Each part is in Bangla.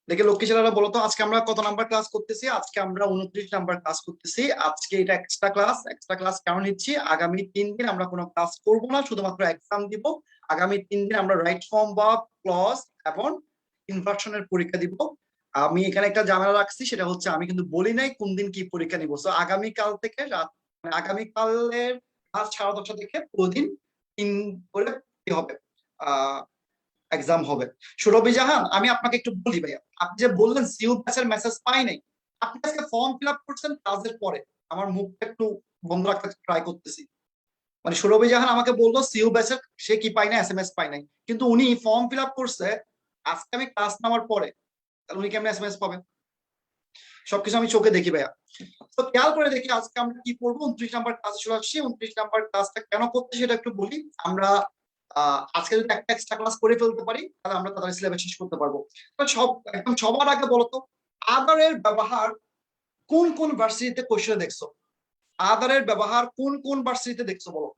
দেখে লক্ষ্মী ছেলেরা বলো তো আজকে আমরা কত নাম্বার ক্লাস করতেছি? আজকে আমরা 29 নাম্বার ক্লাস করতেছি। আজকে এটা এক্সট্রা ক্লাস কেন নিচ্ছি? আগামী 3 দিন আমরা কোনো ক্লাস করব না, শুধুমাত্র এক্সাম দিব। আগামী 3 দিন আমরা রাইট ফর্ম বা ক্লজ এবং ইনভার্সনের পরীক্ষা দিব। আমি এখানে একটা ঝামেলা রাখছি, সেটা হচ্ছে আমি কিন্তু বলি নাই কোন দিন কি পরীক্ষা নিব। সো আগামীকাল থেকে আগামীকালের রাত 10:30 থেকে প্রতিদিন 3 করে কি হবে, এক্সাম হবে। সুরভি জাহান, আমি আপনাকে একটু বলি ভাইয়া, আপনি যে বললেন সিইউ ব্যাচের মেসেজ পাই নাই, আপনি আজকে ফর্ম ফিল আপ করছেন ক্লাসের পরে। আমার মুখটা একটু বন্ধ রাখতে ট্রাই করতেছি। মানে সুরভি জাহান আমাকে বললো সিইউ ব্যাচের সে কি পাই না, এসএমএস পাই নাই, কিন্তু উনি ফর্ম ফিল আপ করছে আজকে আমি ক্লাস নামার পরে। তাহলে উনি কেমন এসএমএস পাবেন? সবকিছু আমি চোখে দেখি ভাইয়া। তো খেয়াল করে দেখি আজকে আমরা কি করবো। 29 নাম্বার ক্লাস চলে আসছি। 29 নাম্বার ক্লাসটা কেন করতে সেটা একটু বলি। আমরা আজকে যদি একটা এক্সট্রা ক্লাস করে ফেলতে পারি তাহলে আমরা তাদের সিলেবাস শেষ করতে পারবো। তো একদম সবার আগে বলতো, আদারের ব্যবহার কোন কোন ভার্সিটিতে কোশ্চেনে দেখছো? আদারের ব্যবহার কোন কোন ভার্সিটিতে দেখছো বলো?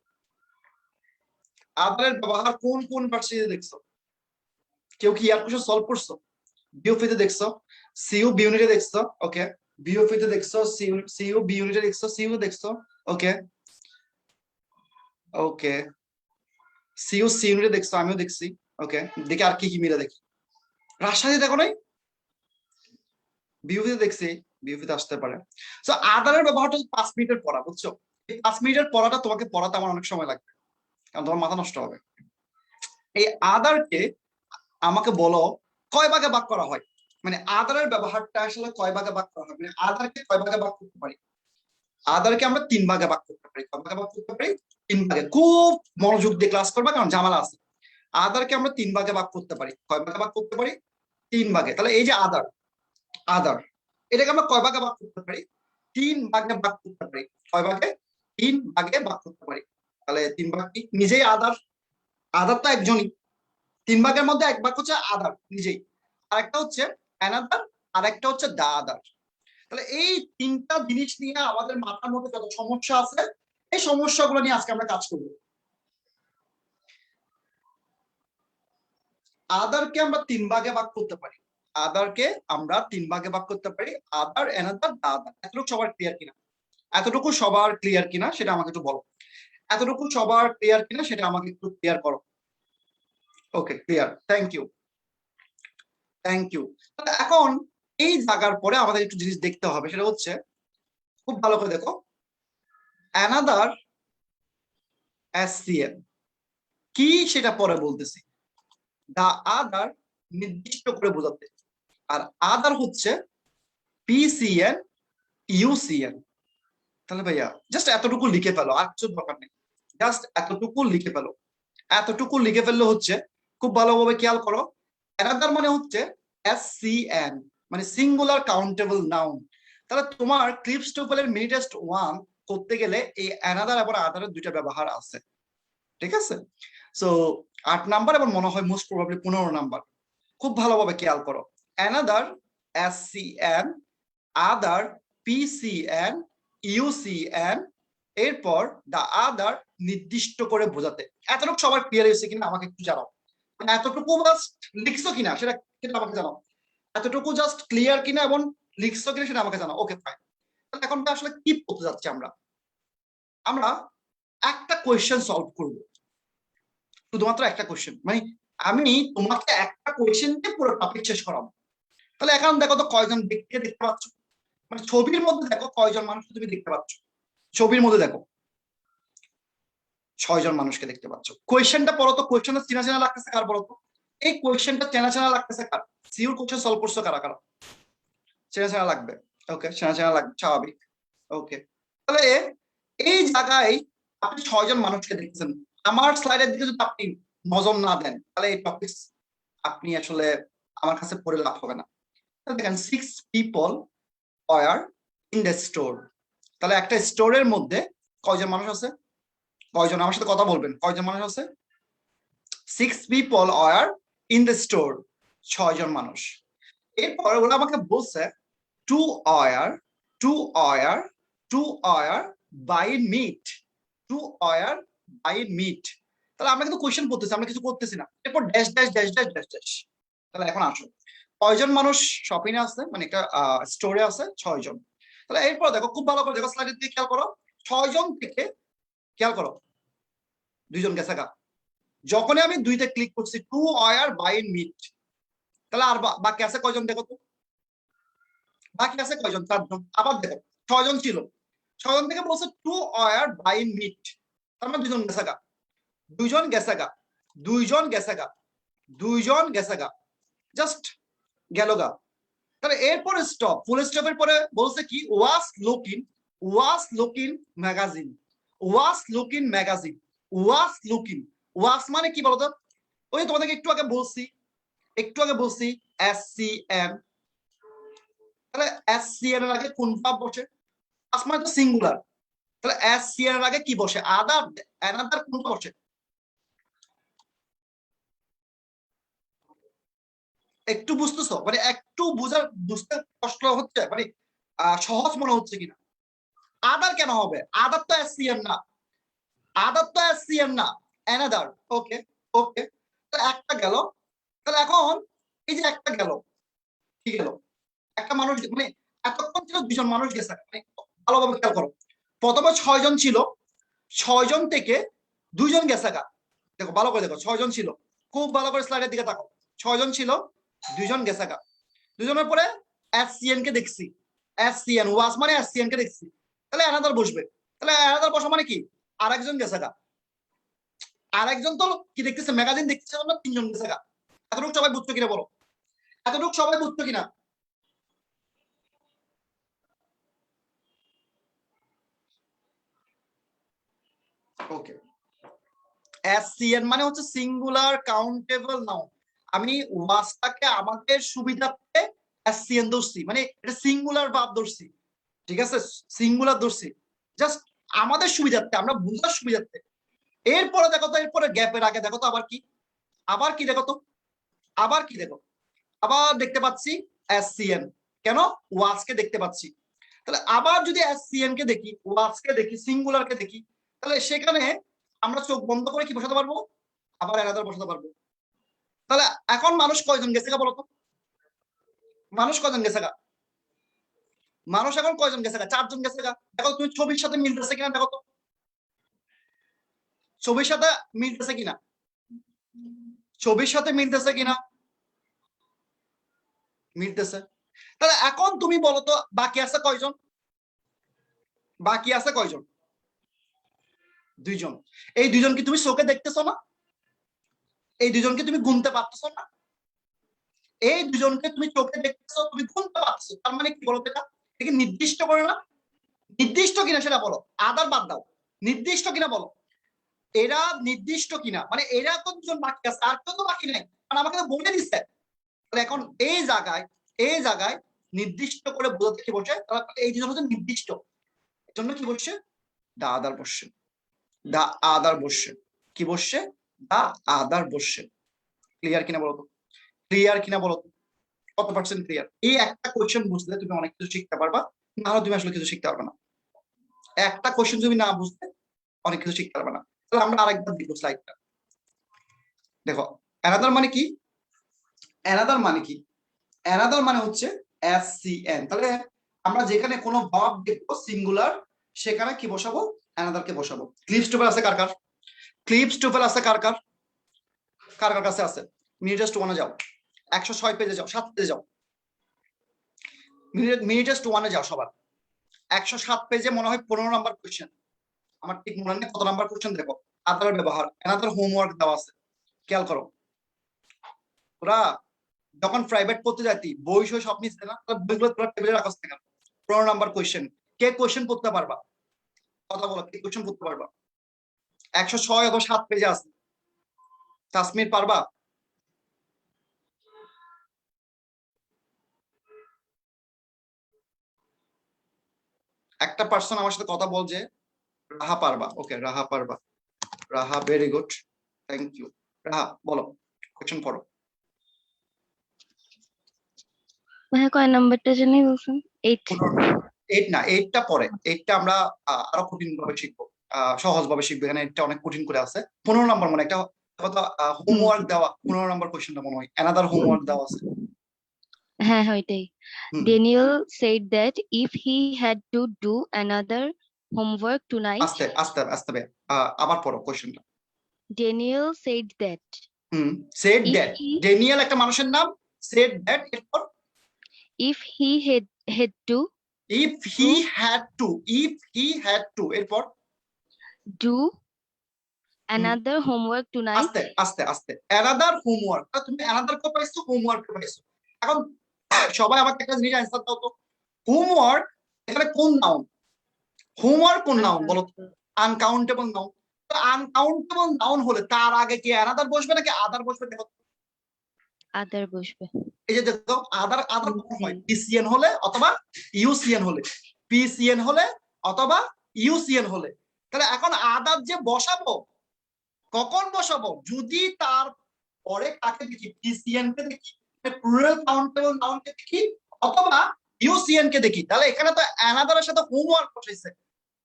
আদারের ব্যবহার কোন কোন ভার্সিটিতে দেখছো? কেউ কি ইয়ার কোশ্চেন সলভ করছো? বিওপি তে দেখছো, সিইউ বি ইউনিটে দেখছো, ওকে। বিওপি তে দেখছো, সিইউ বি ইউনিটে দেখছো, সিইউ দেখছো, ওকে ওকে। সিইউ সি ইউনিটে দেখছো, আমিও দেখছি, ওকে। দেখি আর কি কি মিলে দেখি। রাজশাহী দেখো নাই? বিউপিতে দেখছি, বিউপিতে আসতে পারে। তো আদারের ব্যবহারটা 5 মিনিটের পড়া, বুঝছো? এই 5 মিনিটের পড়াটা তোমাকে পড়াতে আমার অনেক সময় লাগবে, কারণ তোমার মাথা নষ্ট হবে। এই আদারকে আমাকে বলো কয় ভাগে ভাগ করা হয়। মানে আদারের ব্যবহারটা আসলে কয় ভাগে ভাগ করা হয়, মানে আদারকে কয় ভাগে ভাগ করতে পারি? আদারকে আমরা 3 ভাগে ভাগ করতে পারি। কয় ভাগে ভাগ করতে পারি? 3 ভাগে। খুব মনোযোগ দিয়ে ক্লাস করবা, কারণ ঝামেলা আছে। আদারকে আমরা 3 ভাগে ভাগ করতে পারি। কয় ভাগে ভাগ করতে পারি? 3 ভাগে। তাহলে এই যে আদার, আদার এটাকে আমরা কয় ভাগে ভাগ করতে পারি? 3 ভাগে ভাগ করতে পারি। কয় ভাগে? 3 ভাগে ভাগ করতে পারি। তাহলে 3 ভাগ কি? নিজেই আদার। আদার তো একজনই। 3 ভাগের মধ্যে 1 ভাগ হচ্ছে আদার নিজেই, আর একটা হচ্ছে অ্যানাদার, আর একটা হচ্ছে দা আদার। তাহলে এই 3টা জিনিস নিয়ে আমাদের মাথার মধ্যে যত সমস্যা আছে, এই সমস্যাগুলো নিয়ে আজকে আমরা কাজ করবো। আদারকে আমরা 3 ভাগে ভাগ করতে পারি। আদারকে আমরা 3 ভাগে ভাগ করতে পারি। আদার, অ্যানাদার, দা আদার। এতটুকু সবার ক্লিয়ার কিনা? এতটুকু সবার ক্লিয়ার কিনা সেটা আমাকে একটু বলো। এতটুকু সবার ক্লিয়ার কিনা সেটা আমাকে একটু ক্লিয়ার করো। Okay, clear, thank you, thank you. এখন এই জায়গার পরে আমাদের একটু জিনিস দেখতে হবে, সেটা হচ্ছে খুব ভালো করে দেখো, অ্যানাদার এসসিএন কি সেটা পরে বলতেছি। দা আদার নির্দিষ্ট করে বোঝাতে, আর আদার হচ্ছে পিসিএন, ইউসিএন। তাহলে ভাইয়া জাস্ট এতটুকু লিখে ফেলো, আর কিছু দরকার নেই। জাস্ট এতটুকু লিখে ফেলো। এতটুকু লিখে ফেললে হচ্ছে, খুব ভালোভাবে খেয়াল করো, অ্যানাদার মানে হচ্ছে এসসিএন, মানে সিঙ্গুলার কাউন্টেবল নাউন। তাহলে তোমার ক্লিপস টোফেলের মিনি টেস্ট 1 করতে গেলে এই অ্যানাদার এবং আদারের দুইটা ব্যবহার আছে, ঠিক আছে? সো 8 নাম্বার এবং মনে হয় মোস্ট প্রবাবলি 15 নাম্বার। খুব ভালোভাবে খেয়াল করো, অ্যানাদার এসসিএন, আদার পিসিএন, ইউসিএন, এরপর দা আদার নির্দিষ্ট করে বোঝাতে। এতটুকু সবার ক্লিয়ার হয়েছে কিনা আমাকে একটু জানাও। মানে এতটুকু জাস্ট লিখছো কিনা সেটা সেটা আমাকে জানাও। এতটুকু জাস্ট ক্লিয়ার কিনা এবং লিখছো কিনা সেটা আমাকে জানাও। ওকে, ফাইন। তাহলে এখন আসলে কি করতে যাচ্ছি আমরা? আমরা একটা কোয়েশ্চেন সলভ করব, শুধুমাত্র একটা কোয়েশ্চেন। মানে আমি তোমাকে একটা কোয়েশ্চেন দিয়ে পুরো টপিক শেষ করাবো। তাহলে এখন দেখো তো কয়জন ব্যক্তিকে দেখতে পাচ্ছ, মানে ছবির মধ্যে দেখো কয়জন মানুষকে তুমি দেখতে পাচ্ছ। ছবির মধ্যে দেখো 6জন মানুষকে দেখতে পাচ্ছ। কোয়েশ্চেনটা পড়ো তো, কোয়েশ্চেনটা চেনা চেনা লাগতেছে কার বলো তো? এই কোয়েশ্চেনটা চেনা চেনা লাগতেছে কার? সিউর কোয়েশ্চেন সলভ করছো কারা কারা? চেনা চেনা লাগবে, ওকে, চেনা চেনা লাগবে, স্বাভাবিক। ওকে, তাহলে এই জায়গায় আপনি 6জন মানুষকে দেখছেন। আমার স্লাইডের দিকে যদি আপনি নজর না দেন তাহলে এই টপিক আপনি আসলে আমার কাছে পড়ে লাভ হবে না। দেখেন 6 people were in the store. তাহলে একটা স্টোরের মধ্যে কয়জন মানুষ আছে? কয়জন? আমার সাথে কথা বলবেন, কয়জন মানুষ আছে? 6 people were in the store, 6জন মানুষ। এরপর ওরা আমাকে বলছে two were, two were, two were by meet, two were by meet. তাহলে আমরা কিন্তু কোয়েশ্চেন করতেছি, আমরা কিছু করতেছি না। এরপর dash dash dash dash dash dash. তাহলে এখন আসো, কয়জন মানুষ শপিং এ আছে, মানে একটা স্টোরে আছে 6 জন। তাহলে এরপর দেখো, খুব ভালো করে দেখো, স্লাইডের দিকে খেয়াল করো। 6 জন থেকে খেয়াল করো 2 জন গেছে গা। যখনই আমি 2-তে ক্লিক করছি, টু ওয়ার বাইং মিট, তাহলে আর বাকি আছে কয়জন দেখো তো, বাকি আছে কয়জন? 4 জন। আবার দেখো 6 জন ছিল, 6 জন থেকে বলছে টু ওয়ার বাইং মিট, তার মানে 2 জন গেছে গা, 2 জন গেছে গা, 2 জন গেছে গা, 2 জন গেছে গা, জাস্ট গেল গা। তাহলে এরপরে স্টপ, ফুল স্টপের পরে বলছে কি, ওয়াস লুকিং ম্যাগাজিন, ওয়াস লুকিং ম্যাগাজিন, ওয়াস লুকিং, ওয়াস মানে কি বলতো? ওই তোমাদেরকে একটু আগে বলছি SCN। তাহলে SCN এর আগে কোন ভাব বসে? ওয়াস মানে তো সিঙ্গুলার, তাহলে SCN এর আগে কি বসে? আদার, অ্যানাদার কোনটা বসে? একটু বুঝতেছো, মানে একটু বুঝতে কষ্ট হচ্ছে, মানে সহজ মনে হচ্ছে কিনা? আদার কেন হবে? আদার তো SCN না, আদার তো SCN না, অ্যানাদার। ওকে, ওকে, তো একটা গেল। তাহলে এখন এই যে একটা গেল, কি গেল? একটা মানুষ, মানে এতক্ষণ ছিল 2 জন মানুষ গেছে, মানে ভালোভাবে খেয়াল করো। প্রথমে 6 জন ছিল, 6 জন থেকে 2 জন গেছে গা। দেখো ভালো করে দেখো, 6 জন ছিল, খুব ভালো করে স্লাইডের দিকে তাকাও। 6 জন ছিল, 2 জন গেছে গা। 2 জনের পরে SCN কে দেখছি, SCN ওয়াস মানে SCN কে দেখছি, তাহলে অ্যানাদার বসবে। তাহলে অ্যানাদার বসা মানে কি? আরেকজন গেছে গা। আরেকজন তো কি দেখতেছে? ম্যাগাজিন দেখতেছে না, 3 জন গেছে গা। এতটুকু সবাই বুঝছো কিনা বলো? এতটুকু সবাই বুঝছো কিনা? ওকে, SCN মানে হচ্ছে সিঙ্গুলার কাউন্টেবল নাউন। আমি ওয়াসটাকে আমাদের সুবিধার্থে SCN ধরছি, মানে এটা সিঙ্গুলার ভাব ধরছি, ঠিক আছে? সিঙ্গুলার ধরছি জাস্ট আমাদের সুবিধার্থে, আমরা বুঝার সুবিধার্থে। এরপরে দেখো তো, এরপরে গ্যাপের আগে দেখো তো আবার কি, আবার কি দেখো তো, আবার কি দেখো, আবার দেখতে পাচ্ছি SCN। কেন? ওয়াসকে দেখতে পাচ্ছি। তাহলে আবার যদি SCN কে দেখি, ওয়াসকে দেখি, সিঙ্গুলার কে দেখি, তাহলে সেখানে আমরা চোখ বন্ধ করে কি বসাতে পারবো? আবার অ্যানাদার বসাতে পারবো। তাহলে এখন মানুষ কয়জন গেছে গা বলতো? মানুষ কয়জন গেছে গা? মানুষ এখন কয়জন গেছে গা? 4 জন গেছে গা। দেখো তুমি ছবির সাথে মিলতেছে কিনা দেখো তো, ছবির সাথে মিলতেছে কিনা, ছবির সাথে মিলতেছে কিনা? মিলতেছে। তাহলে এখন তুমি বলো তো, বাকি আছে কয়জন? বাকি আছে কয়জন? 2 জন। এই 2 জন কি তুমি চোখে দেখতেছো না? এই 2 জনকে তুমি গুনতে পারতেছো না? এই 2 জনকে তুমি চোখে দেখতেছো, তুমি গুনতে পারছো, তার মানে কি বলতো? এটা এটাকে নির্দিষ্ট করে না? নির্দিষ্ট কিনা সেটা বলো, আদার বাদ দাও, নির্দিষ্ট কিনা বলো। এরা নির্দিষ্ট কিনা, মানে এরা তো 2 জন বাকি আছে, আর কেউ তো বাকি নাই, কারণ আমাকে তো বলে দিচ্ছে। তাহলে এখন এই জায়গায়, এই জায়গায় নির্দিষ্ট করে বোঝাতে কি বসে? এই 2 জন হচ্ছে নির্দিষ্ট, এর জন্য কি বসছে? দা আদার বসছে, দা আদার বসছে, কি বসছে? দা আদার বসছে। ক্লিয়ার কিনা বলো তো? ক্লিয়ার কিনা বলো তো? কত পার্সেন্ট ক্লিয়ার? এই একটা কোয়েশ্চেন বুঝলে তুমি অনেক কিছু শিখতে পারবা, না হলে তুমি আসলে কিছু শিখতে পারবে না। একটা কোয়েশ্চেন তুমি না বুঝতে অনেক কিছু শিখতে পারবে না। তাহলে আমরা আরেকবার দেখবো স্লাইডটা। দেখো, অ্যানাদার মানে কি? অ্যানাদার মানে কি? অ্যানাদার মানে হচ্ছে SCN। তাহলে আমরা যেখানে কোনো ভাব দেখবো সিঙ্গুলার, সেখানে কি বসাবো? অ্যানাদার কে বসাবো। ক্লিপস টুপেল আছে কার কার? ক্লিপস টুপেল আছে কার কার? কার কার কাছে আছে? মিনিটাস টু ওয়ানে যাও, 106 পেজে যাও, 7 পেজে যাও, মিনিটাস টু ওয়ানে যাও সবার। 107 পেজে মনে হয় 15 নাম্বার কোয়েশ্চেন, আমার ঠিক মনে নেই কত নাম্বার কোয়েশ্চেন। দেখো, আদার ব্যবহার, অ্যানাদার হোমওয়ার্ক দেওয়া আছে, খেয়াল করো। ওরা যখন প্রাইভেট পড়তে যাইতি, বই সই সব নিচ্ছে না, বইগুলো তোরা টেবিলে রাখাস না কেন? 15 নাম্বার কোয়েশ্চেন, কে কোয়েশ্চেন পড়তে পারবা? কথা বলো, কে কোয়েশ্চেন পড়তে পারবা? 106 এবং 7 পেজে আছে, তাসমির পারবা? একটা পার্সন আমার সাথে কথা বলছে, রাহা পারবা। ওকে, রাহা পারবা, রাহা, ভেরি গুড, থ্যাংক ইউ। রাহা বলো, কোয়েশ্চেন পড়ো। ভাইয়া কয় নাম্বারটা জানি বলছেন? 8। 8 না, 8টা পরে, 8টা আমরা আরো কঠিন ভাবে শিখবো, সহজ ভাবে শিখবো। এখানে 8টা অনেক কঠিন করে আছে। 15 নাম্বার মানে একটা কত হোমওয়ার্ক দেওয়া 15 নম্বর কোশ্চেনটা মনে হয় অ্যানাদার হোমওয়ার্ক দেওয়া আছে। হ্যাঁ হ্যাঁ ওইটাই। হুম Daniel said that if he had to do another homework tonight, আস্তে আস্তে আস্তে ভাই, আবার পড়ো কোশ্চেনটা। Daniel said that said if that, he Daniel একটা মানুষের নাম, সেড দ্যাট এরপর if he had to if he do had to, if he had to এরপর do hmm, another homework tonight, আস্তে আস্তে আস্তে অ্যানাদার হোমওয়ার্ক, তুমি অ্যানাদার কো পাইছো, হোমওয়ার্ক পাইছো। এখন সবাই আমাকে একটা জিনিস অ্যান্সার দাও তো, হোমওয়ার্ক এখানে কোন নাউন? হোমওয়ার্ক কোন নাউন বলো তো? uncountable, uncountable noun. তো আনকাউন্টেবল নাউন হলে তার আগে কি অ্যানাদার বসবে নাকি আদার বসবে? দেখো other বসবে। এই যে দেখো আদার, আদার কখন হয়? UCN, পিসিএন হলে অথবা ইউসিএন হলে, পিসিএন হলে অথবা ইউসিএন হলে। তাহলে এখন আদার যে বসাবো কখন বসাবো? যদি তার পরে কাকে দেখি, পিসিএন কে দেখি, প্লুরাল কাউন্টেবল নাউন কে দেখি, অথবা ইউসিএন কে দেখি। তাহলে এখানে তো অ্যানাদারের সাথে হোমওয়ার্ক বসাইছে,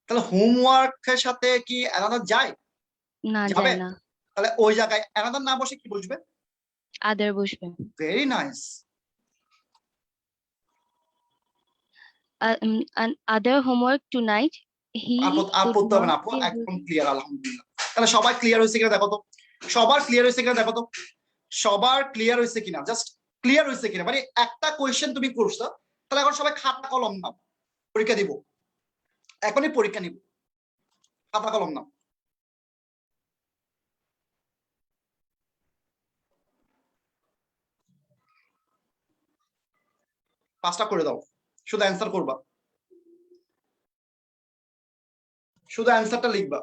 তাহলে হোমওয়ার্কের সাথে কি অ্যানাদার যায়? না যাবে? যায় না, তাহলে ওই জায়গায় অ্যানাদার না বসে কি বসবে? other বসবে। Very nice. Other homework tonight, he আর could পড়তে হবে না not আপু, be able একদম to- ক্লিয়ার আলহামদুলিল্লাহ। তাহলে সবাই ক্লিয়ার হয়েছে কিনা দেখো তো, সবার ক্লিয়ার হয়েছে কিনা দেখো তো, সবার ক্লিয়ার হয়েছে কিনা, জাস্ট ক্লিয়ার হয়েছে কিনা। মানে একটা কোয়েশ্চেন তুমি করছো, তাহলে এখন সবাই খাতা কলম নাও, পরীক্ষা দিব, এখনই পরীক্ষা নিব, খাতা কলম নাও। পাঁচটা করে দাও, শুধু অ্যান্সার করবা, শুধু অ্যান্সারটা লিখবা।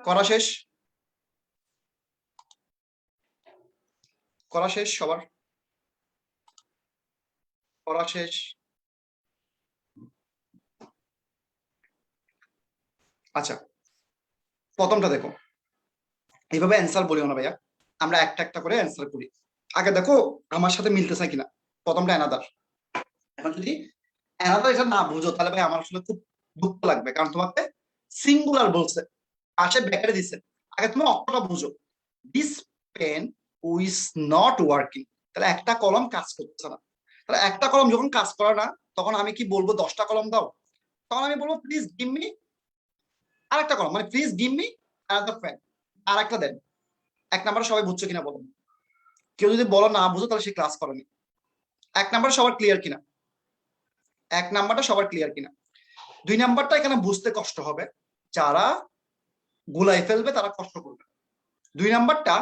করা শেষ? করা শেষ সবার? করা শেষ? আচ্ছা, প্রথমটা দেখো, এইভাবে অ্যান্সার বলিও না ভাইয়া, আমরা একটা একটা করে অ্যান্সার করি। আগে দেখো আমার সাথে মিলতেছে কিনা। প্রথমটা অ্যানাদার। এখন যদি অ্যানাদার এটা না বুঝো তাহলে ভাই আমার আসলে খুব দুঃখ লাগবে, কারণ তোমাকে সিঙ্গুলার বলছে, পাশে ব্যাকেটে দিচ্ছে। আগে তুমি অক্ষরটা বুঝো, this pen is not working, তাহলে একটা কলম কাজ করছে না। তাহলে একটা কলম যখন কাজ করে না, তখন আমি কি বলবো 10টা কলম দাও? তখন আমি বলবো প্লিজ গিভ মি আরেকটা কলম, মানে please give me another pen, আর একটা দেন। এক নাম্বারে সবাই বুঝছো কিনা বলো? কেউ যদি বলো না বুঝো তাহলে সে ক্লাস করেনি। এক নাম্বারে সবার ক্লিয়ার কিনা? এক নাম্বারটা সবার ক্লিয়ার কিনা? দুই নাম্বারটা এখানে বুঝতে কষ্ট হবে, যারা গুলাই ফেলবে তারা কষ্ট করবে। দুই নাম্বারটা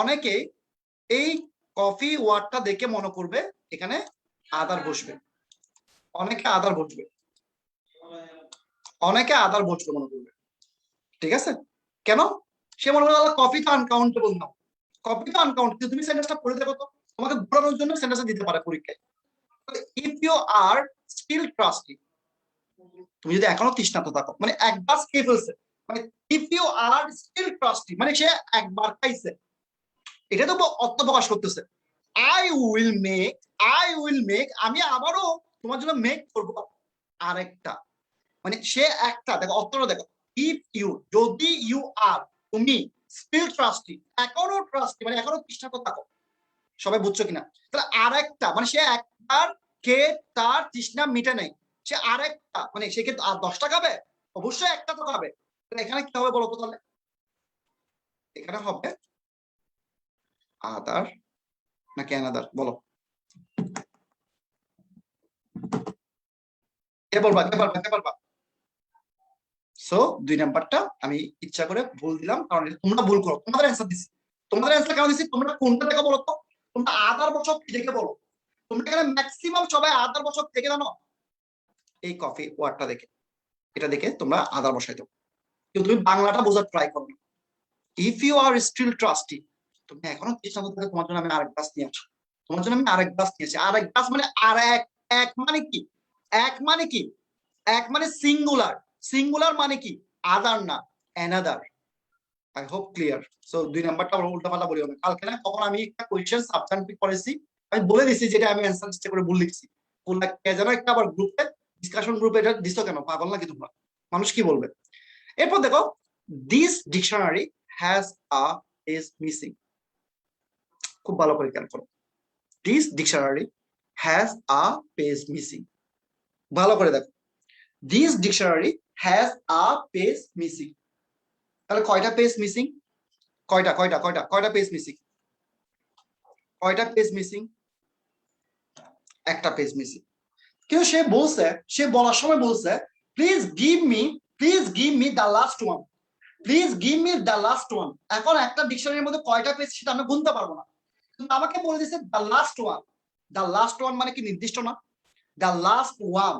অনেকে এই কফি ওয়ার্ডটা দেখে মনে করবে এখানে আদার বসবে, অনেকে আদার বসবে, অনেকে আদার বসবে মনে করবে। ঠিক আছে? কেন? সে মনে করবে কফি তো আনকাউন্টেবল নাও, কফি তো আনকাউন্টেবল। তুমি সেন্টেন্সটা পড়ে দেখো তো, তোমাকে ঘোরানোর জন্য সেন্টেন্সটা দিতে পারে পরীক্ষায়। If you are still thirsty, তুমি যদি এখনো তৃষ্ণার্ত থাকো, মানে একবার খেয়ে ফেলছে, মানে if you are still thirsty মানে সে একবার খাইছে, এটা তো অর্থ প্রকাশ করতেছে। I will make, I will make, আমি আবারও তোমার জন্য মেক করব আরেকটা, মানে সে একটা, দেখো অর্থটা দেখো, ইফ ইউ যদি ইউ আর তুমি স্টিল ট্রাস্টি এখনো ট্রাস্টি মানে এখনো তৃষ্ণার্ত থাকো। সবাই বুঝছো কিনা? তাহলে আরেকটা মানে সে একবার খেয়ে তার তৃষ্ণা মিটে নেই, সে আরেকটা মানে সে কি আর 10টা খাবে? অবশ্যই একটা তো খাবে। তাহলে এখানে কি হবে বলতো? তাহলে এখানে হবে আদার নাকি অ্যানাদার? বলো, কে বলবা, কে পারবা, কে পারবা? সো 2 নাম্বারটা আমি ইচ্ছা করে ভুল দিলাম, কারণ এটা তোমরা ভুল করো। তোমাদের অ্যান্সার দিছি, তোমাদের অ্যান্সার কেন দিছি? তোমরা কোনটা থেকে বলো তো? তোমরা আদার বছর কি দেখে বলো? তোমরা এখানে ম্যাক্সিমাম সবাই আদার বছর থেকে জানো, এই কফি ওয়ার্ডটা দেখে, এটা দেখে তোমরা আদার বসাই দাও, কিন্তু তুমি বাংলাটা বোঝার ট্রাই করো না। If you are still thirsty, তুমি এখনো চেষ্টা করতে থাকো, তোমার জন্য আমি আরেক গ্লাস নিয়ে আসি, তোমার জন্য আমি আরেক গ্লাস নিয়ে আসি। আরেক গ্লাস মানে আর এক, এক মানে কি? এক মানে কি? এক মানে সিঙ্গুলার, সিঙ্গুলার মানে কি? আদার না, another. I hope clear. So 2 নাম্বারটা উল্টা পাল্টা বলিও না। কালকে না তখন আমি একটা কোয়েশ্চেন সাবজেক্টিভ করেছি, আমি বলে দিছি যেটা আমি অ্যান্সার চেষ্টা করে ভুল লিখছি। কোন কে যেন একটা আবার গ্রুপে, ডিসকাশন গ্রুপে এটা দিছো কেন? পাগল নাকি তোমরা? মানুষ কি বলবে? এরপর দেখো, this dictionary has a is missing. খুব ভালো করে খেয়াল করো, this dictionary has a page missing. ভালো করে দেখো, this dictionary has a page missing. তাহলে কয়টা পেজ মিসিং? কয়টা কয়টা কয়টা কয়টা পেজ মিসিং? কয়টা পেজ মিসিং? একটা পেজ মিসিং। কিন্তু সে বলছে, সে বলার সময় বলছে please give me, please give me the last one, please give me the last one. এখন একটা ডিকশনারির মধ্যে কয়টা পেজ সেটা আমি গুনতে পারবো না, কিন্তু আমাকে বলে দিছে the last one. The last one মানে কি নির্দিষ্ট না? The last one,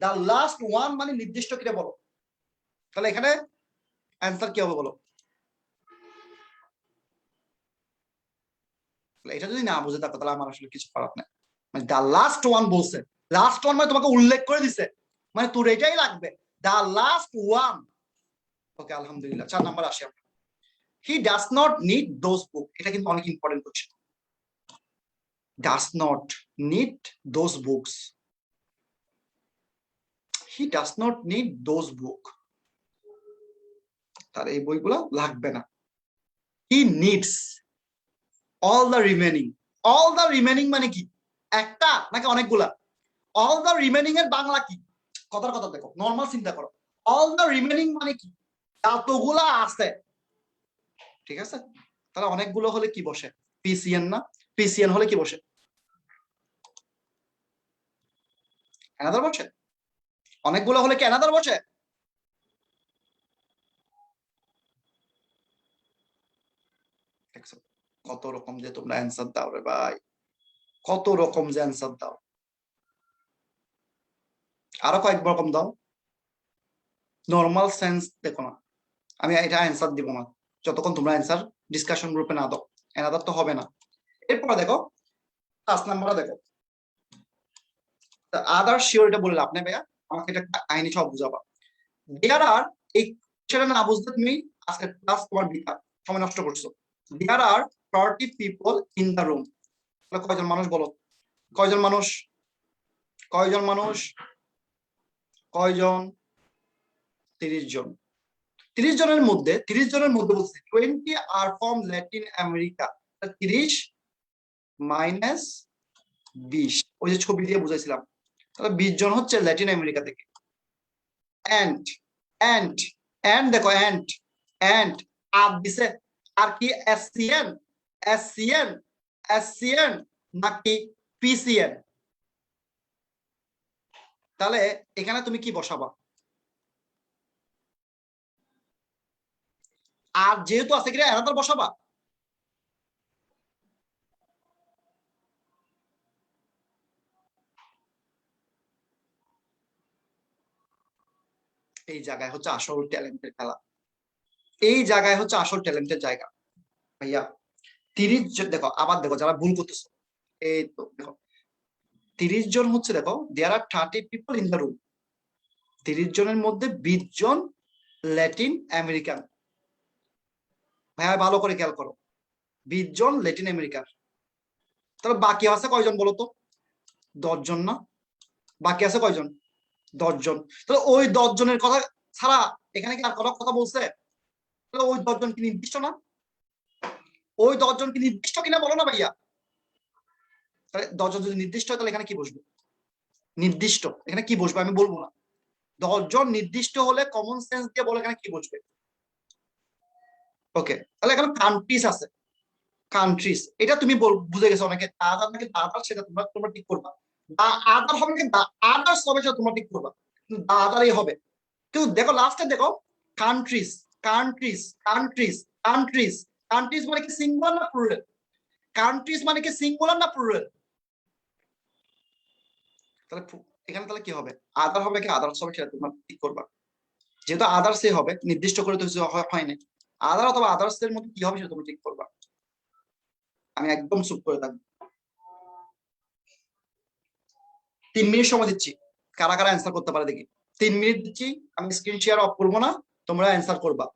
the last one মানে নির্দিষ্ট কিরে বলো? তাহলে এখানে অ্যান্সার কি হবে বলো? এটা যদি না বুঝে থাকো তাহলে আমার আসলে কিছু করার নাই। মানে দ্য লাস্ট ওয়ান বলছে, লাস্ট ওয়ান মানে তোমাকে উল্লেখ করে দিছে, মানে তোর এটাই লাগবে, দ্য লাস্ট ওয়ান। ওকে, আলহামদুলিল্লাহ। 4 নাম্বার আসি আমরা। He does not need those book. এটা কিন্তু অনেক important question. Does not need those books, he does not need those book. তার এই বইগুলো লাগবে না। He needs all the remaining. All the remaining মানে কি? একটা নাকি অনেকগুলা? অল দ্য রিমেনিং এর বাংলা কি? কথার কথা দেখো, নর্মাল চিন্তা করো। অল দ্য রিমেনিং মানে কি? যতগুলা আছে, ঠিক আছে? তাহলে অনেকগুলো হলে কি বসে? পিসিএন না? পিসিএন হলে কি বসে? অ্যানাদার বসে। অনেকগুলো হলে কি অ্যানাদার বসে? দেখছো কত রকম যে তোমরা অ্যান্সার দাও রে ভাই, কত রকম যে অ্যান্সার দাও। আরো কয়েক রকম দাও। নর্মাল সেন্স দেখো না, আমি এটা অ্যান্সার দিব না যতক্ষণ তোমরা অ্যান্সার ডিসকাশন গ্রুপে না দাও। অ্যানাদার তো হবে না। এরপরে দেখো 5 নাম্বারে দেখো, আদার শিওর। এটা বললে আপনি ভাইয়া আমাকে এটা কাহিনী সব বুঝাবা। দেয়ার আর, এই সেটা না বুঝতে তুমি আজকে ক্লাস তোমার বিকার সময় নষ্ট করছো। দেয়ার আর 30 পিপল ইন দ্য রুম। তাহলে কয়জন মানুষ বলো? কয়জন মানুষ? কয়জন মানুষ? কয়জন? 30 জন। 30 জনের মধ্যে, 30 জনের মধ্যে বলছে 20 are from Latin America. 30 minus 20, ওই যে ছবি দিয়ে বুঝাইছিলাম। তাহলে 20 জন হচ্ছে ল্যাটিন আমেরিকা থেকে। এন্ড এন্ড এন্ড দেখো, এন্ড এন্ড আর দিছে, আর কি? এসসিএন, এসসিএন, এসসিএন নাকি পিসিএন? তাহলে এখানে তুমি কি বসাবা? আর যেহেতু আছে কি অ্যানাদার বসাবা। এই জায়গায় হচ্ছে আসল ট্যালেন্টের খেলা, এই জায়গায় হচ্ছে আসল ট্যালেন্টের জায়গা ভাইয়া। 30 দেখো, আবার দেখো যারা ভুল করতেছো, এই তো দেখো 30 জন হচ্ছে, দেখো দেয়ার আর 30 পিপল ইন দ্য রুম। 30 জনের মধ্যে 20 জন ল্যাটিন আমেরিকান। ভাইয়া ভালো করে খেয়াল করো, 20 জন ল্যাটিন আমেরিকান। তাহলে বাকি আছে কয়জন বলো তো? 10 জন না? বাকি আছে কয়জন? 10 জন। তাহলে ওই 10 জনের কথা ছাড়া এখানে কি আর কোনো কথা বলছে? তাহলে ওই 10 জন কি নির্দিষ্ট না? ওই 10 জন কি নির্দিষ্ট কিনা বলো না ভাইয়া? তাহলে 10 জন যদি নির্দিষ্ট হয় তাহলে এখানে কি বসবে? নির্দিষ্ট এখানে কি বসবে আমি বলবো না। 10 জন নির্দিষ্ট হলে কমন সেন্স দিয়ে বলে এখানে কি বসবে? ওকে, তাহলে এখানে কান্ট্রিজ আছে। কান্ট্রিজ, এটা তুমি বুঝে গেছো অনেকে, আদার নাকি আদার, সেটা তোমরা তোমরা ঠিক করবা। দা আদার হবে নাকি দা আদার্স হবে, সেটা তোমরা ঠিক করবা, কিন্তু দা আদারই হবে। কিন্তু দেখো লাস্টে দেখো, countries countries countries countries, countries মানে কি সিঙ্গুলার না প্লুরাল? কান্ট্রিজ মানে কি সিঙ্গুলার না প্লুরাল? তাহলে এখানে তাহলে কি হবে, আদার হবে কি আদার্স হবে, সেটা তোমরা ঠিক করবা। যেহেতু আদার্সই হবে, নির্দিষ্ট করে তো কিছু হয়নি, আদার অথবা আদার্স এর মধ্যে কি হবে সেটা তুমি ঠিক করবা। আমি একদম চুপ করে থাকবো। 3 মিনিট সময় দিচ্ছি, কারা কারা অ্যান্সার করতে পারে দেখি। 3 মিনিট দিচ্ছি, আমি স্ক্রিন শেয়ার অফ করবো না, তোমরা অ্যান্সার করবা।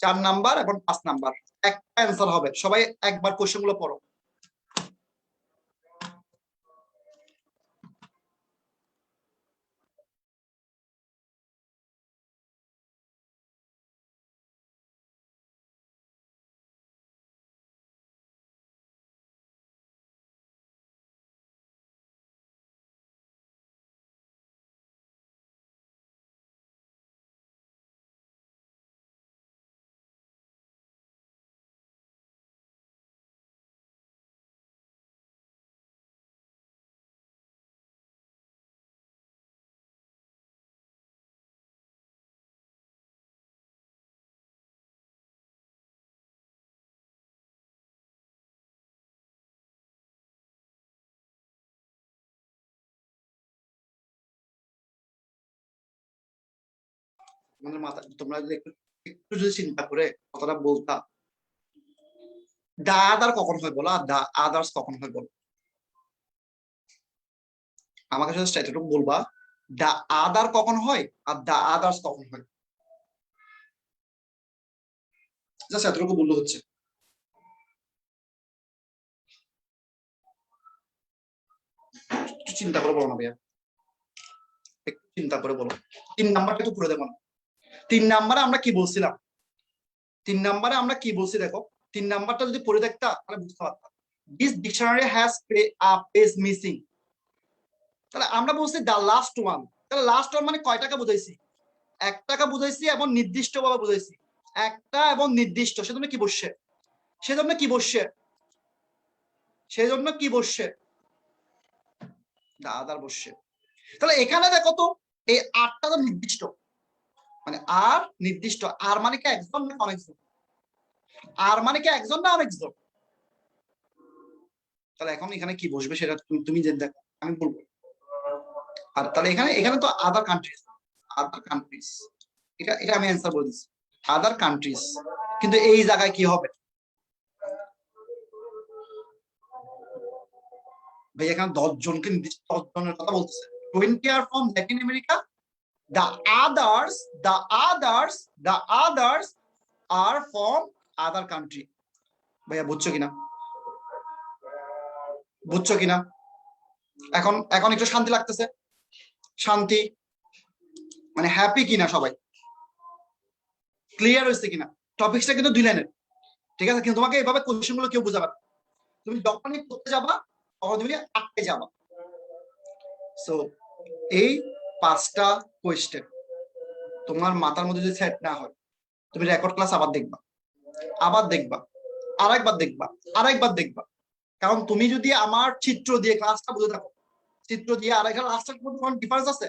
4 নাম্বার এবং 5 নাম্বার, একটা অ্যান্সার হবে। সবাই একবার কোশ্চেন গুলো পড়ো। তোমাদের মাথা, তোমরা যদি একটু একটু যদি চিন্তা করে কথাটা বলতা, দা আদার কখন হয় বলো, আর দা আদার্স কখন হয় বলো? আমাকে জাস্ট এতটুকু বলবা, দা আদার কখন হয় আর দা আদার্স কখন হয়, জাস্ট এতটুকু বললে হচ্ছে। একটু চিন্তা করে বলো না ভাইয়া, একটু চিন্তা করে বলো। 3 নাম্বারটা একটু করে দেবো না? 3 নাম্বারে আমরা কি বলছিলাম? 3 নাম্বারে আমরা কি বলছি দেখো, 3 নাম্বারটা যদি পড়ে দেখতা তাহলে বুঝতে পারতাম। This dictionary has page missing. তাহলে আমরা বলছি দা লাস্ট ওয়ান, তাহলে লাস্ট ওয়ান মানে কয় টাকা বুঝাইছি? 1 টাকা বুঝাইছি এবং নির্দিষ্ট ভাবে বুঝাইছি, একটা এবং নির্দিষ্ট, সেজন্য কি বসছে, সেজন্য কি বসছে, সেজন্য কি বসছে, দা আদার বসছে। তাহলে এখানে দেখো তো, এই 8টা তো নির্দিষ্ট, মানে আর নির্দিষ্ট, আর মানে কি একজন না অনেকজন? আর মানে কি একজন না অনেকজন? তাহলে এখন এখানে কি বসবে সেটা তুমি তুমি যে দেখো, আমি বলবো। আর তাহলে এখানে এখানে তো আদার কান্ট্রিজ, আদার কান্ট্রিজ, এটা এটা আমি অ্যান্সার বলে দিচ্ছি, আদার কান্ট্রিজ। কিন্তু এই জায়গায় কি হবে ভাই, এখানে 10 জনকে নির্দিষ্ট 10 জনের কথা বলতেছে। 20 are from Latin America, the others, the others, the others are from other country. ভাইয়া বুঝছো কিনা, বুঝছো কিনা? এখন এখন একটু শান্তি লাগতেছে, শান্তি মানে হ্যাপি কিনা সবাই, ক্লিয়ার হয়েছে কিনা? টপিকসটা কিন্তু 2 লাইনের, ঠিক আছে, কিন্তু তোমাকে এইভাবে কোশ্চেন গুলো কেউ বুঝাবে না। তুমি যখনই করতে যাবা তখন তুমি আটকে যাবা। সো এই 5টা কোয়েশ্চেন তোমার মাথার মধ্যে যদি সেট না হয়, তুমি রেকর্ড ক্লাস আবার দেখবা, আবার দেখবা, আরেকবার দেখবা, আরেকবার দেখবা। কারণ তুমি যদি আমার চিত্র দিয়ে ক্লাসটা বুঝে থাকো, চিত্র দিয়ে আর এখানে লাস্টের মধ্যে কোনো ডিফারেন্স আছে?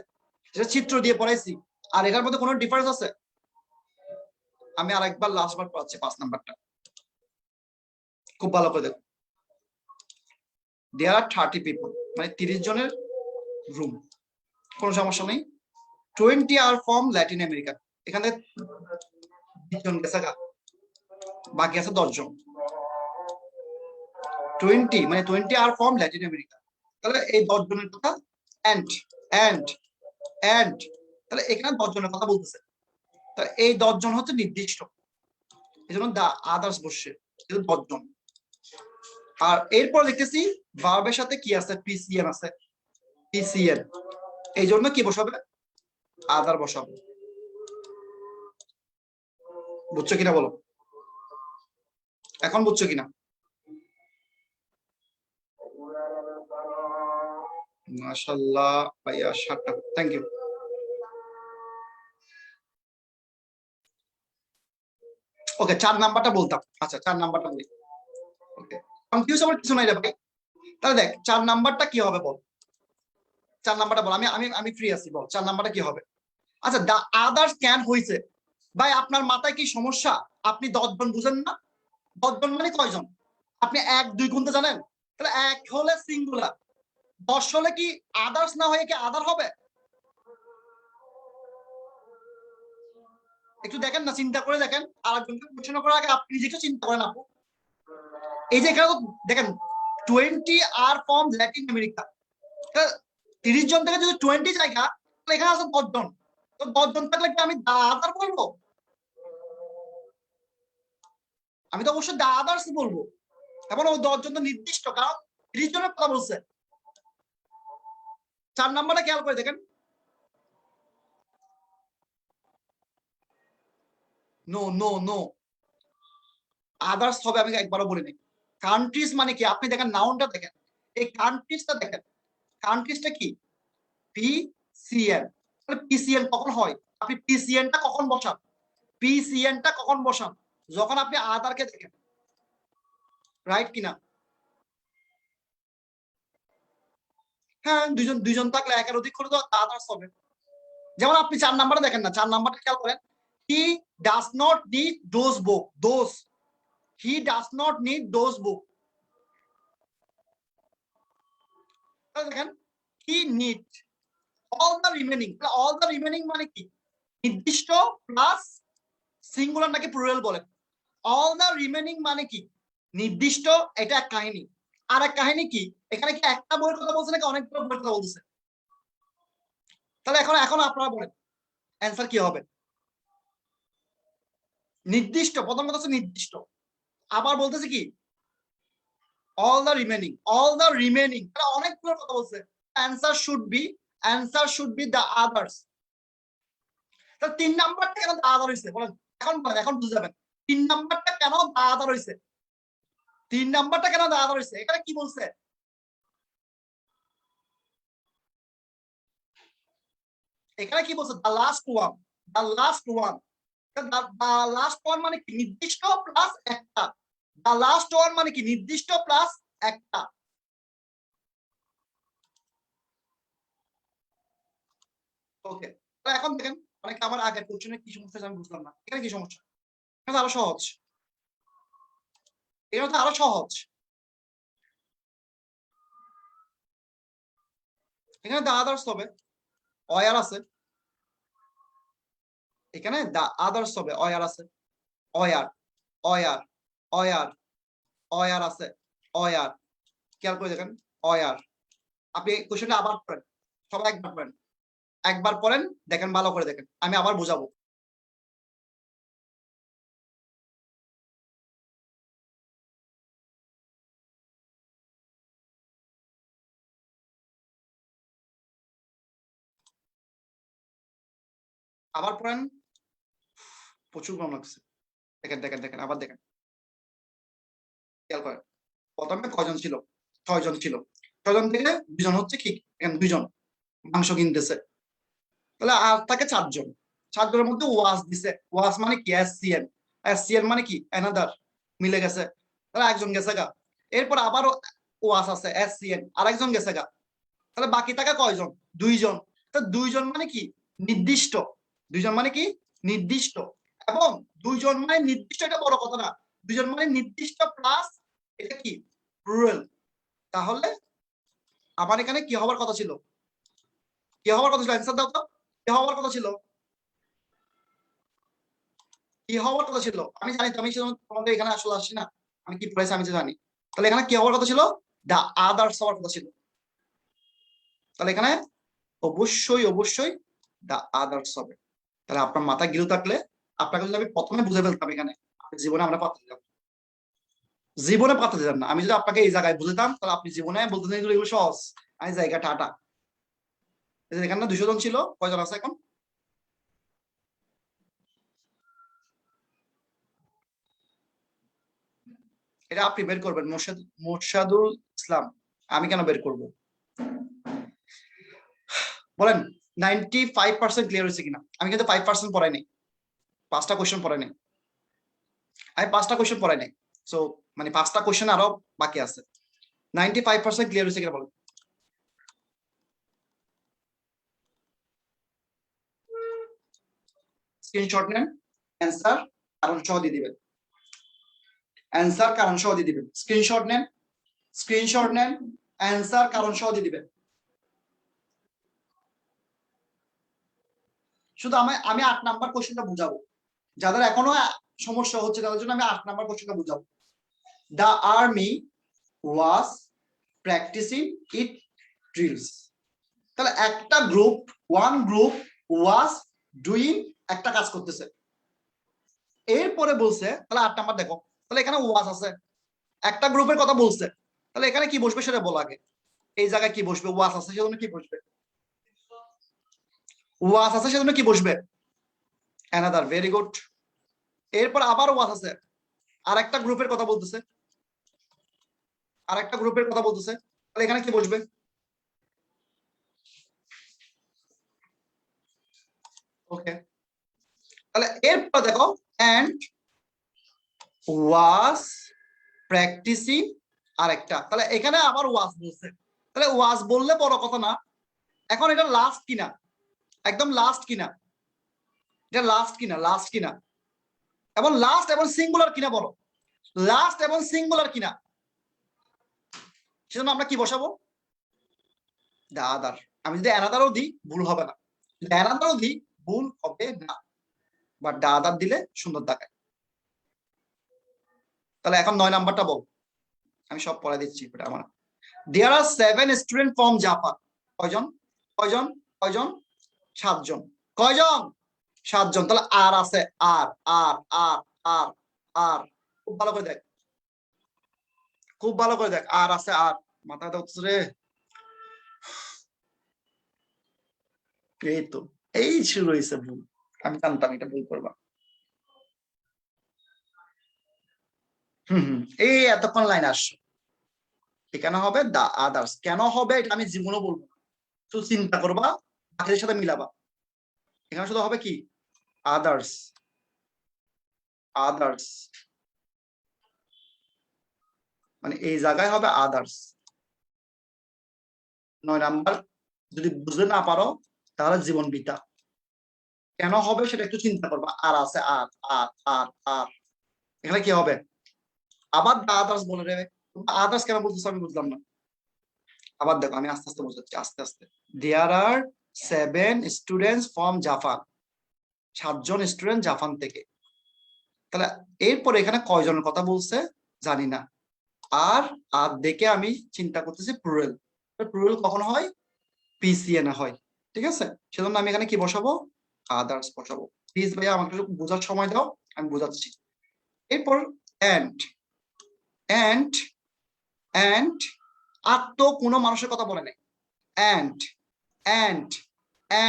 যেটা চিত্র দিয়ে পড়াইছি আর এটার মধ্যে কোনো ডিফারেন্স আছে? আমি আরেকবার লাস্টবার পড়াচ্ছি 5 নাম্বারটা, খুব ভালো করে দেখো। দেয়ার আর 30 পিপল, মানে 30 জনের রুম, কোনো সমস্যা নেই। 20 আর ফ্রম ল্যাটিন আমেরিকা, এখানে 20 জন গেছে, বাকি আছে 10 জন। 20 মানে 20 আর ফ্রম ল্যাটিন আমেরিকা, তাহলে এই 10 জনের কথা। এন্ড এন্ড এন্ড, তাহলে এখানে 10 জনের কথা বলতেছে, তাহলে এই 10 জন হচ্ছে নির্দিষ্ট, এই জন্য দা আদার্স বসছে, 10 জন। আর এরপর দেখতেছি ভার্বের সাথে কি আছে, পিসিএন আছে, পিসিএন, এই জন্য কি বসাবে, আদার বসাবে। বুঝছো কিনা বলো, এখন বুঝছো কিনা? মাশাআল্লাহ ভাইয়া, 7টা, থ্যাংক ইউ। ওকে, 4 নাম্বারটা বলতাম, আচ্ছা 4 নাম্বারটা বলি। ওকে, কনফিউজ হওয়ার কিছু নাই রে ভাই। তাহলে দেখ 4 নাম্বারটা কি হবে বল, 4 নাম্বারটা বল, আমি আমি আমি ফ্রি আছি, বল 4 নাম্বারটা কি হবে। আচ্ছা, দা আদার্স ক্যান হইছে, ভাই আপনার মাথায় কি সমস্যা? আপনি 10 জন বুঝেন না? 10 জন মানে কয়জন? আপনি 1 2 গুনতে জানেন? তাহলে 1 হলে সিঙ্গুলার, 10 হলে কি আদার্স না হয়ে কি আদার হবে? একটু দেখেন না, চিন্তা করে দেখেন, আরেকজনকে প্রশ্ন করার আগে আপনি নিজেকে চিন্তা করেন আপু। এই যে এখানে দেখেন 20 আর ফ্রম ল্যাটিন আমেরিকা, 30 জন থেকে যদি 20 জায়গা, তাহলে এখানে আছে 10 জন। তো 10 জন থাকলে কি আমি দা আদার বলবো? আমি তো অবশ্যই দা আদার্স বলবো। এখন ওই 10 জন তো নির্দিষ্ট, কারণ 30 জনের কথা বলছে। 4 নাম্বারটা খেয়াল করে দেখেন, নো নো নো, আদার্স হবে, আমি একবারও বলিনি। কান্ট্রিজ মানে কি, আপনি দেখেন নাউনটা দেখেন, এই কান্ট্রিজটা দেখেন, কান্ট্রিজটা কি পিসিএন। তাহলে পিসিএন কখন হয়? আপনি পিসিএনটা কখন বসান? পিসিএনটা কখন বসান? যখন আপনি আদারকে দেখেন, রাইট কিনা? হ্যাঁ, দুইজন থাকলে একের অধিক করে তো আদার্স হবে। যেমন আপনি 4 নাম্বারে দেখেন না, 4 নাম্বারটা খেয়াল করেন, he does not need those book, those, he does not need those book. দেখেন he need all the remaining, all the remaining মানে কি? নির্দিষ্ট প্লাস সিঙ্গুলার নাকি প্লুরাল বলেন? অল দ্য রিমেনিং মানে কি? নির্দিষ্ট, এটা এক কাহিনী। আর এক কাহিনী কি, এখানে কি একটা বইয়ের কথা বলছে নাকি অনেকগুলো বইয়ের কথা বলছে? তাহলে এখন এখন আপনারা বলেন অ্যান্সার কি হবে? নির্দিষ্ট, প্রথম কথা হচ্ছে নির্দিষ্ট, আবার বলতেছে কি all the remaining, all the remaining, তাহলে অনেকগুলো কথা বলছে। Answer should be the others. তাহলে 3 নাম্বারটা কেন দা আদার হইছে বলেন? এখন বলেন, এখন বুঝে যাবেন 3 নাম্বারটা কেন দা আদার হইছে। 3 নাম্বারটা কেন দা আদার হইছে, এখানে কি বলছে? এখানে কি বলছে? The last one, the last one. The last one মানে কি? নির্দিষ্ট প্লাস একটা। দ্য লাস্ট ওয়ান মানে কি? নির্দিষ্ট প্লাস একটা। ওকে, এখন দেখেন অনেকে আমার আগের কোশ্চেনে কি সমস্যা আমি বুঝলাম না, এখানে কি সমস্যা? এটা তো আরো সহজ, এটা তো আরো সহজ। এখানে দা আদার্স হবে, অয়ার আছে, এখানে দা আদার্স হবে, অয়ার আছে, অয়ার, অয়ার, অয়ার, অয়ার আছে, অয়ার। খেয়াল করে দেখেন, অয়ার। আপনি কোশ্চেনটা আবার পড়েন, সবাই একবার পড়েন, একবার পড়েন, দেখেন ভালো করে দেখেন, আমি আবার বুঝাবো। আবার পড়েন, প্রচুর গরম লাগছে। দেখেন দেখেন দেখেন, আবার দেখেন, খেয়াল করেন। প্রথমে কয়জন ছিল? 6 জন ছিল। 6 জন থেকে 2 জন হচ্ছে কি, এখানে 2 জন মাংস কিনতেছে। তাহলে আর থাকে 4 জন। 4 জনের মধ্যে ওয়াস দিছে, ওয়াস মানে কি? এসসিএন, এসসিএন মানে কি? অ্যানাদার, মিলে গেছে। তাহলে একজন গেছে গা। এরপর আবারও ওয়াস আছে, এসসিএন, আরেকজন গেছে গা। তাহলে বাকি থাকে কয়জন? 2 জন। তো 2 জন মানে কি? নির্দিষ্ট। 2 জন মানে কি? নির্দিষ্ট। এবং 2 জন মানে নির্দিষ্ট, এটা বড় কথা না। 2 জন মানে নির্দিষ্ট প্লাস এটা কি? প্লুরাল। তাহলে আমার এখানে কি হওয়ার কথা ছিল? কি হওয়ার কথা ছিল? অ্যান্সার দাও তো, কি হওয়ার কথা ছিল? কি হওয়ার কথা ছিল? আমি জানি তো, আমি তোমাদের এখানে আসলে আসছি না, আমি কি পড়াইছি আমি তো জানি। তাহলে এখানে কি হওয়ার কথা ছিল? দা আদার্স হওয়ার কথা ছিল। তাহলে এখানে অবশ্যই অবশ্যই দা আদার্স হবে। তাহলে আপনার মাথায় গিলু থাকলে, আপনাকে যদি আমি প্রথমে বুঝে ফেলতাম এখানে, জীবনে আমরা পাত্তা দিতাম, জীবনে পাত্তা দিতাম না। আমি যদি আপনাকে এই জায়গায় বুঝতাম, তাহলে আপনি জীবনে বলতেন এগুলো সহজ, আমি জায়গা টাটা। এখানে 200 জন ছিল, কয়জন আছে এখন? এটা আপনি বের করবেন, মোরশাদুল ইসলাম। আমি কেন বের করব বলেন? 95% ক্লিয়ার হয়েছে কিনা? আমি কিন্তু 5% পড়াই নাই, 5টা কোয়েশ্চেন পড়াই নাই, আমি 5টা কোয়েশ্চেন পড়াই নাই। সো মানে 5টা কোশ্চেন আরো বাকি আছে। 95% ক্লিয়ার হয়েছে কিনা বলেন? স্ক্রিনশট নেন, অ্যান্সার কারণ সহ দিয়ে দিবেন। অ্যান্সার কারণ সহ দিয়ে দিবেন। স্ক্রিনশট নেন, অ্যান্সার কারণ সহ দিয়ে দিবেন। শুধু আমি 8 নাম্বার কোশ্চেনটা বুঝাবো, যাদের এখনো সমস্যা হচ্ছে তাদের জন্য আমি 8 নাম্বার কোশ্চেনটা বুঝাবো। The army was practising it drills. তাহলে একটা group, one group was doing, একটা কাজ করতেছে। এরপরে বলছে, তাহলে 8 নাম্বার দেখো, তাহলে এখানে ওয়াজ আছে, একটা গ্রুপের কথা বলছে, তাহলে এখানে কি বসবে সেটা বল আগে। এই জায়গায় কি বসবে? ওয়াজ আছে সেজন্য কি বসবে? ওয়াজ আছে সেজন্য কি বসবে? Another, very good. এরপর আবার ওয়াজ আছে, আরেকটা গ্রুপের কথা বলতেছে, তাহলে এখানে কি বসবে? ওকে, তাহলে এরপর দেখো, এন্ড ওয়াজ প্র্যাকটিসিং আরেকটা, তাহলে এখানে আবার ওয়াজ বলছে। তাহলে ওয়াজ বললে বড় কথা না, এখন এটা লাস্ট কিনা, একদম লাস্ট কিনা, এটা লাস্ট কিনা, এবং লাস্ট এবং সিঙ্গুলার কিনা বলো, লাস্ট এবং সিঙ্গুলার কিনা, সেজন্য আমরা কি বসাবো? দা আদার। আমি যদি অ্যানাদারও দিই ভুল হবে না, যদি অ্যানাদারও দিই ভুল হবে না, বাট দা আদার দিলে সুন্দর দেখায়। তাহলে এখন 9 নাম্বারটা বল, আমি সব পড়া দিচ্ছি এটা আমার। দেয়ার আর 7 স্টুডেন্ট ফ্রম জাপান। কয়জন? কয়জন? কয়জন? 7 জন। কয়জন? 7 জন। তাহলে আর আছে, আর আর আর আর আর, খুব ভালো করে দেখ, খুব ভালো করে দেখ, আর আছে, আর মাথায় দাও রে। এই তো, এই শুরু হয়েছে ভুল, আমি জানতাম এটা ভুল করবা। এই এতক্ষণ লাইন আসছো, কেন হবে দা আদার্স, কেন হবে এটা আমি জীবনও বলবো না, শুধু চিন্তা করবা, বাকিদের সাথে মিলাবা। এখানে শুধু হবে কি? আদার্স, আদার্স, মানে এই জায়গায় হবে আদার্স। 9 নাম্বার যদি বুঝতে না পারো তাহলে জীবন বৃথা। কেন হবে সেটা একটু চিন্তা করবা। আর আছে, আর আর আর আর, এখানে কি হবে? আবার দা আদার্স বলে দেবে। আদার্স কেন বলতেছো আমি বুঝলাম না। আবার দেখো, আমি আস্তে আস্তে বোঝাচ্ছি, আস্তে আস্তে। There are 7 students from Japan. 7 জন স্টুডেন্ট জাপান থেকে। তাহলে এরপর এখানে কয়জনের কথা বলছে জানি না। আর আর দেখে আমি চিন্তা করতেছি প্লুরাল। প্লুরাল কখন হয়? পিসিএন হয়, ঠিক আছে? সেজন্য আমি এখানে কি বসাবো? আদার্স বসাবো। প্লিজ ভাইয়া আমাকে একটু বোঝার সময় দাও, আমি বোঝাচ্ছি। এরপর এন্ড, এন্ড, এন্ড, আর তো কোনো মানুষের কথা বলে নাই। এন্ড, এন্ড,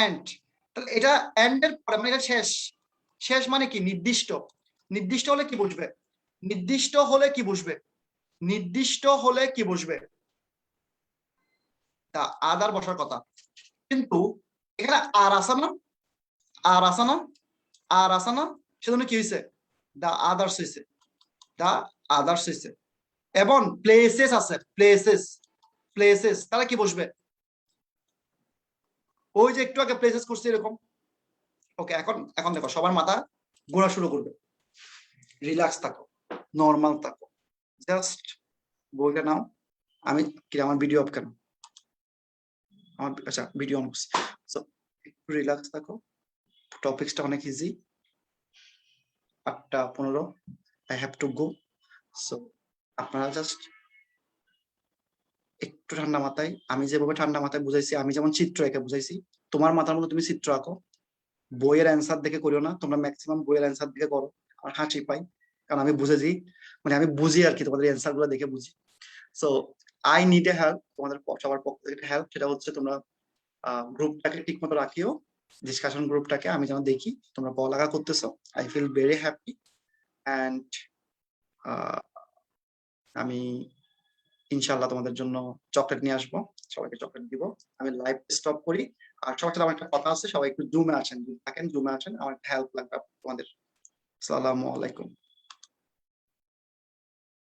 এন্ড, তাহলে এটা এন্ড এর পরে মানে এটা শেষ। শেষ মানে কি? নির্দিষ্ট। নির্দিষ্ট হলে কি বুঝবে? নির্দিষ্ট হলে কি বুঝবে? নির্দিষ্ট হলে কি বুঝবে? তা আদার বসার কথা, কিন্তু এখানে আর আসা না, আর আসা না, আর আসা না, সেজন্য কি হয়েছে? দা আদার্স হয়েছে, দা আদার্স হয়েছে। এবং প্লেসেস আছে, প্লেসেস, প্লেসেস, তাহলে কি বসবে? ওই যে একটু আগে প্লেসেস করছে এরকম। ওকে, এখন এখন দেখো সবার মাথা ঘোরা শুরু করবে। রিল্যাক্স থাকো, নর্মাল থাকো, জাস্ট বইটা নাও। আমি কি আমার ভিডিও অফ কেন? আমার আচ্ছা ভিডিও অন করছি। সো একটু রিল্যাক্স থাকো, টপিকসটা অনেক easy. 8:15 I have to go. So আপনারা জাস্ট একটু ঠান্ডা মাথায়, আমি যেভাবে ঠান্ডা মাথায় বুঝাইছি, আমি যেমন চিত্র এঁকে বুঝাইছি, তোমার মাথার মধ্যে তুমি চিত্র আঁকো। বইয়ের অ্যান্সার দেখে করিও না, তোমরা ম্যাক্সিমাম বইয়ের অ্যান্সার দেখে করো। আমার হাসি পাই, কারণ আমি বুঝেছি, মানে আমি বুঝি আর কি, তোমাদের অ্যান্সার গুলো দেখে বুঝি। So I need a help, তোমাদের সবার পক্ষ থেকে হেল্প, সেটা হচ্ছে তোমরা গ্রুপটাকে ঠিক মতো রাখিও, ডিসকাশন গ্রুপটাকে আমি যেন দেখি তোমরা পড়ালেখা করতেছো। I feel very happy. And আমি ইনশাল্লাহ তোমাদের জন্য চকলেট নিয়ে আসবো, সবাইকে চকলেট দিব। আমি লাইভ স্টপ করি। আর সবার সাথে আমার একটা কথা আছে, সবাই একটু জুমে আসেন, যদি থাকেন জুমে আসেন, আমার একটা হেল্প লাগবে তোমাদের। আসসালামু আলাইকুম।